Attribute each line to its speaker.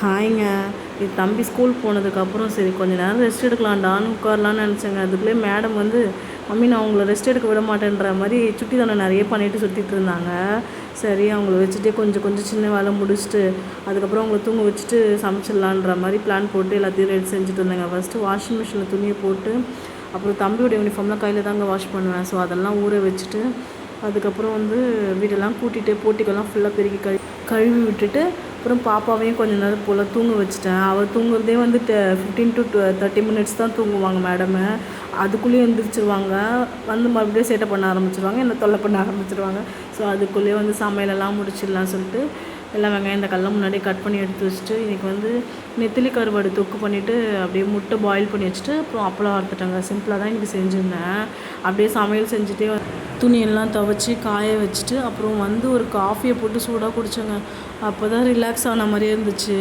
Speaker 1: ஹாய்ங்க. இது தம்பி ஸ்கூல் போனதுக்கப்புறம் சரி கொஞ்ச நேரம் ரெஸ்ட் எடுக்கலாம்டான்னு உட்காரலான்னு நினச்சேங்க. அதுக்குள்ளே மேடம் வந்து, மம்மி நான் அவங்கள ரெஸ்ட் எடுக்க விட மாட்டேன்ற மாதிரி சுட்டித்தனம் நிறைய பண்ணிட்டு சுற்றிட்டு இருந்தாங்க. சரி அவங்கள வச்சுட்டே கொஞ்சம் கொஞ்சம் சின்ன வேலை முடிச்சுட்டு அதுக்கப்புறம் அவங்கள தூங்க வச்சுட்டு சமைச்சிடலான்ற மாதிரி பிளான் போட்டு எல்லாத்தையும் ரெடி செஞ்சுட்டு இருந்தேங்க. ஃபஸ்ட்டு வாஷிங் மிஷினில் துணியை போட்டு, அப்புறம் தம்பியோட யூனிஃபார்ம்லாம் கையில் தாங்க வாஷ் பண்ணுவேன். ஸோ அதெல்லாம் ஊற வச்சுட்டு, அதுக்கப்புறம் வந்து வீடெல்லாம் கூட்டிகிட்டு போட்டிக்கெல்லாம் ஃபுல்லாக பெருக்கி கழுவி விட்டுட்டு, அப்புறம் பாப்பாவையும் கொஞ்சம் நேரம் போல் தூங்க வச்சுட்டேன். அவள் தூங்குறதே வந்து 15 to 30 மினிட்ஸ் தான் தூங்குவாங்க மேடமு. அதுக்குள்ளேயே எழுந்திரிச்சிருவாங்க. வந்து மறுபடியும் சேட்டை பண்ண ஆரம்பிச்சிருவாங்க, என்ன தொல்லை பண்ண ஆரம்பிச்சிருவாங்க. ஸோ அதுக்குள்ளேயே வந்து சமையலெல்லாம் முடிச்சிடலாம் சொல்லிட்டு எல்லாம் வெங்காயம் இந்த கல்லை முன்னாடியே கட் பண்ணி எடுத்து வச்சுட்டு, இன்றைக்கி வந்து நெத்திலி கருவாடு தொக்கு பண்ணிவிட்டு அப்படியே முட்டை பாயில் பண்ணி வச்சுட்டு அப்புறம் அப்பளம் வறுத்துட்டாங்க. சிம்பிளாக தான் இன்றைக்கி செஞ்சுருந்தேன். அப்படியே சமையல் செஞ்சுட்டே துணியெல்லாம் துவைச்சி காய வச்சுட்டு அப்புறம் வந்து ஒரு காஃபியை போட்டு சூடாக குடித்தேங்க. அப்போ தான் ரிலாக்ஸ் ஆன மாதிரியே இருந்துச்சு.